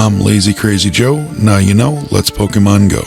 I'm LazyCrazyJoe. Now you know, let's Pokemon Go.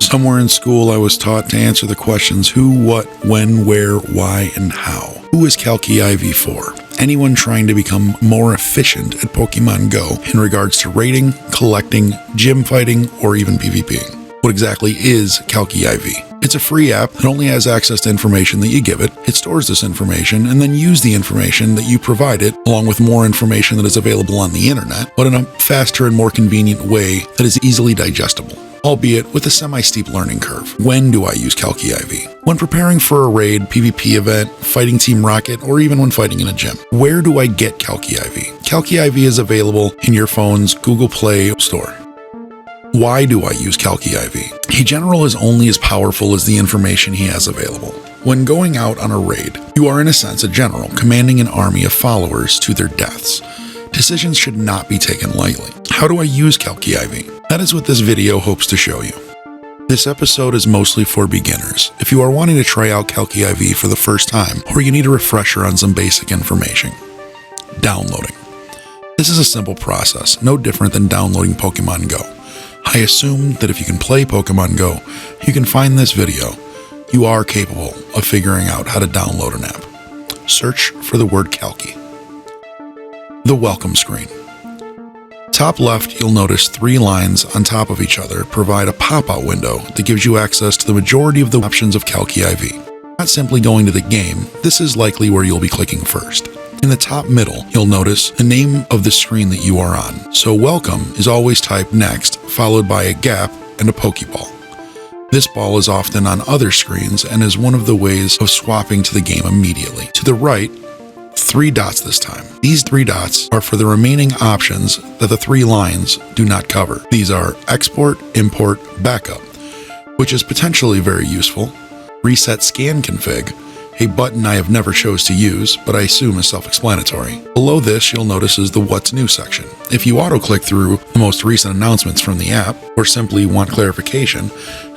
Somewhere in school I was taught to answer the questions who, what, when, where, why, and how. Who is Calcy IV for? Anyone trying to become more efficient at Pokemon Go in regards to raiding, collecting, gym fighting, or even PvPing. What exactly is Calcy IV? It's a free app that only has access to information that you give it. It stores this information and then uses the information that you provide it, along with more information that is available on the internet, but in a faster and more convenient way that is easily digestible, albeit with a semi-steep learning curve. When do I use Calcy IV? When preparing for a raid, PvP event, fighting Team Rocket, or even when fighting in a gym. Where do I get Calcy IV? Calcy IV is available in your phone's Google Play store. Why do I use Calcy IV? A general is only as powerful as the information he has available. When going out on a raid, you are in a sense a general, commanding an army of followers to their deaths. Decisions should not be taken lightly. How do I use Calcy IV? That is what this video hopes to show you. This episode is mostly for beginners. If you are wanting to try out Calcy IV for the first time, or you need a refresher on some basic information. Downloading. This is a simple process, no different than downloading Pokemon Go. I assume that if you can play Pokemon Go, you can find this video. You are capable of figuring out how to download an app. Search for the word Calcy. The welcome screen. Top left, you'll notice 3 lines on top of each other provide a pop-out window that gives you access to the majority of the options of Calcy IV. Not simply going to the game, this is likely where you'll be clicking first. In the top middle, you'll notice the name of the screen that you are on. So welcome is always typed next, followed by a gap and a Pokeball. This ball is often on other screens and is one of the ways of swapping to the game immediately. To the right, 3 dots this time. These 3 dots are for the remaining options that the 3 lines do not cover. These are export, import, backup, which is potentially very useful. Reset scan config, a button I have never chose to use, but I assume is self-explanatory. Below this, you'll notice is the What's New section. If you auto-click through the most recent announcements from the app, or simply want clarification,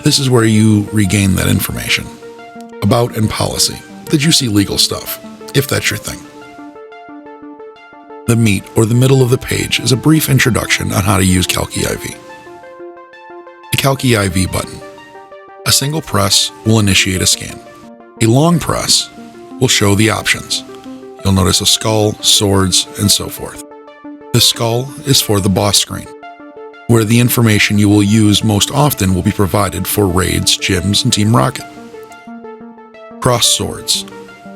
this is where you regain that information. About and policy, the juicy legal stuff, if that's your thing. The meat, or the middle of the page, is a brief introduction on how to use Calcy IV. The Calcy IV button. A single press will initiate a scan. A long press will show the options. You'll notice a skull, swords, and so forth. The skull is for the boss screen, where the information you will use most often will be provided for raids, gyms, and Team Rocket. Cross swords.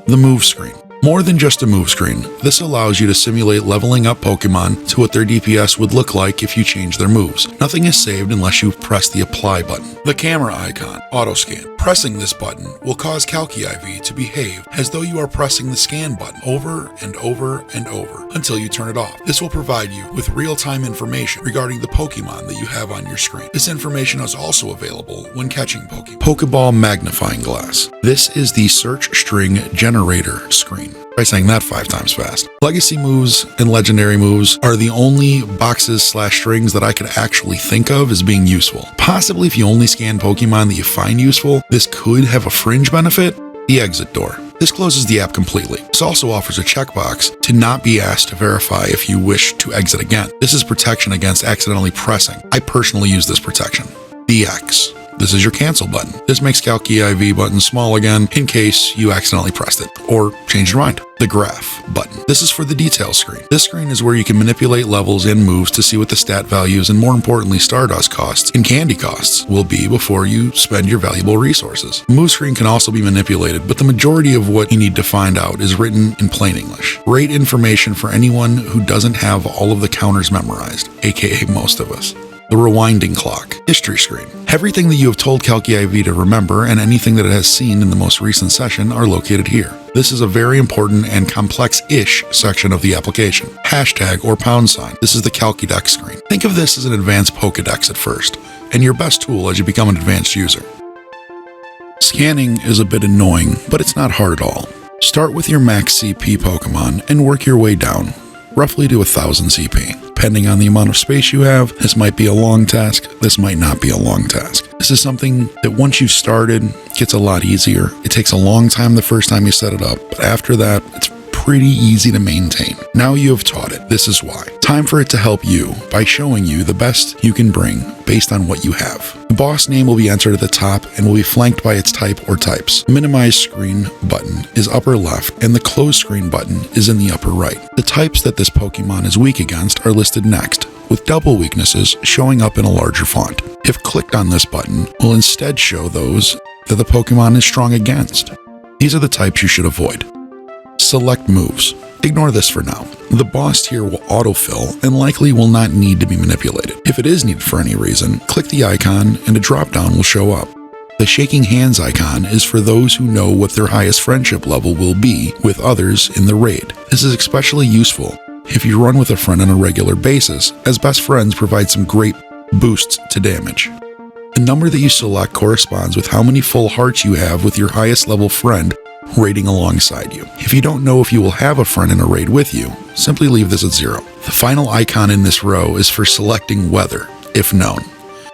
The move screen. More than just a move screen, this allows you to simulate leveling up Pokemon to what their DPS would look like if you change their moves. Nothing is saved unless you press the apply button. The camera icon, auto scan. Pressing this button will cause Calcy IV to behave as though you are pressing the scan button over and over and over until you turn it off. This will provide you with real-time information regarding the Pokemon that you have on your screen. This information is also available when catching Pokemon. Pokeball magnifying glass. This is the search string generator screen. Try saying that 5 times fast. Legacy moves and legendary moves are the only boxes/strings that I could actually think of as being useful. Possibly if you only scan Pokemon that you find useful, this could have a fringe benefit. The exit door. This closes the app completely. This also offers a checkbox to not be asked to verify if you wish to exit again. This is protection against accidentally pressing. I personally use this protection. The X. This is your cancel button. This makes Calcy IV button small again in case you accidentally pressed it or changed your mind. The graph button. This is for the details screen. This screen is where you can manipulate levels and moves to see what the stat values and more importantly Stardust costs and candy costs will be before you spend your valuable resources. The move screen can also be manipulated, but the majority of what you need to find out is written in plain English. Great information for anyone who doesn't have all of the counters memorized, aka most of us. The rewinding clock. History screen. Everything that you have told Calcy IV to remember and anything that it has seen in the most recent session are located here. This is a very important and complex-ish section of the application. Hashtag or #. This is the Calcydex screen. Think of this as an advanced Pokedex at first, and your best tool as you become an advanced user. Scanning is a bit annoying, but it's not hard at all. Start with your max CP Pokemon and work your way down, roughly to 1000 CP. Depending on the amount of space you have, this might be a long task, this might not be a long task. This is something that once you've started, gets a lot easier. It takes a long time the first time you set it up, but after that, it's pretty easy to maintain. Now you have taught it, this is why. Time for it to help you by showing you the best you can bring based on what you have. The boss name will be entered at the top and will be flanked by its type or types. Minimize screen button is upper left and the close screen button is in the upper right. The types that this Pokemon is weak against are listed next, with double weaknesses showing up in a larger font. If clicked on this button, will instead show those that the Pokemon is strong against. These are the types you should avoid. Select moves. Ignore this for now. The boss tier will autofill and likely will not need to be manipulated. If it is needed for any reason, click the icon and a drop-down will show up. The shaking hands icon is for those who know what their highest friendship level will be with others in the raid. This is especially useful if you run with a friend on a regular basis, as best friends provide some great boosts to damage. The number that you select corresponds with how many full hearts you have with your highest level friend raiding alongside you. If you don't know if you will have a friend in a raid with you, simply leave this at 0. The final icon in this row is for selecting weather, if known.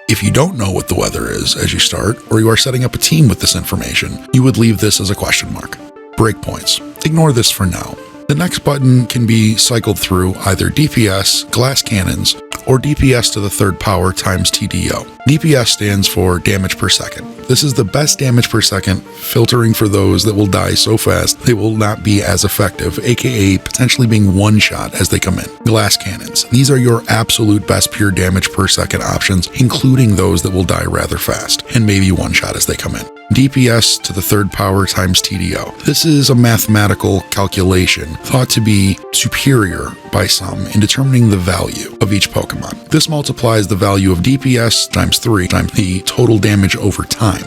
If you don't know what the weather is as you start, or you are setting up a team with this information, you would leave this as a question mark. Breakpoints. Ignore this for now. The next button can be cycled through either DPS, glass cannons, or DPS to the third power times TDO. DPS stands for damage per second. This is the best damage per second, filtering for those that will die so fast they will not be as effective, aka potentially being one shot as they come in. Glass cannons. These are your absolute best pure damage per second options, including those that will die rather fast, and maybe one shot as they come in. DPS to the third power times TDO. This is a mathematical calculation thought to be superior by some in determining the value of each Pokemon. This multiplies the value of DPS times 3 times the total damage over time.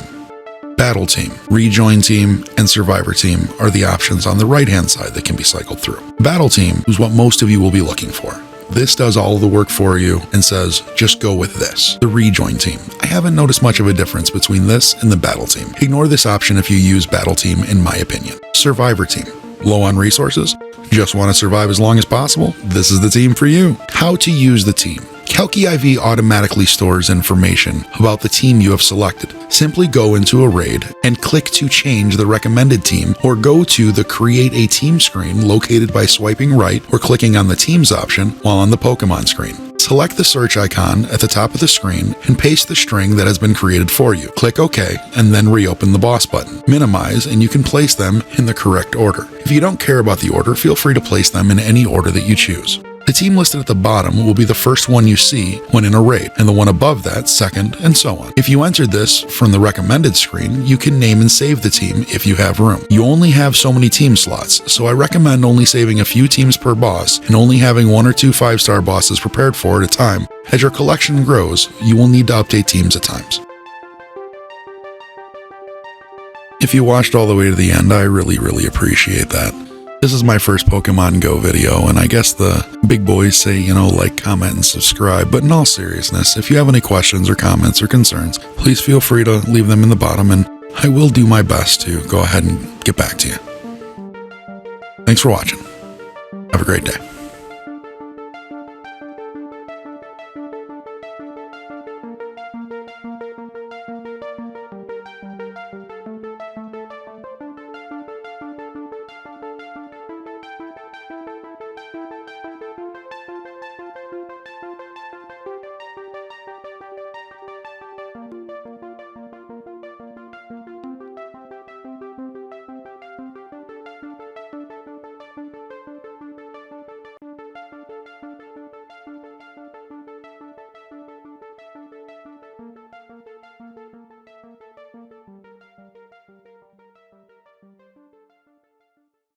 Battle Team, Rejoin Team, and Survivor Team are the options on the right-hand side that can be cycled through. Battle Team is what most of you will be looking for. This does all of the work for you and says, just go with this. The Rejoin Team. I haven't noticed much of a difference between this and the Battle Team. Ignore this option if you use Battle Team, in my opinion. Survivor Team. Low on resources? Just want to survive as long as possible? This is the team for you. How to use the team. Calcy IV automatically stores information about the team you have selected. Simply go into a raid and click to change the recommended team, or go to the Create a Team screen located by swiping right or clicking on the Teams option while on the Pokemon screen. Select the search icon at the top of the screen and paste the string that has been created for you. Click OK and then reopen the boss button. Minimize and you can place them in the correct order. If you don't care about the order, feel free to place them in any order that you choose. The team listed at the bottom will be the first one you see when in a raid, and the one above that second, and so on. If you entered this from the recommended screen, you can name and save the team if you have room. You only have so many team slots, so I recommend only saving a few teams per boss and only having 1 or 2 5-star bosses prepared for at a time. As your collection grows, you will need to update teams at times. If you watched all the way to the end, I really appreciate that. This is my first Pokemon Go video, and I guess the big boys say, like, comment, and subscribe. But in all seriousness, if you have any questions or comments or concerns, please feel free to leave them in the bottom, and I will do my best to go ahead and get back to you. Thanks for watching. Have a great day.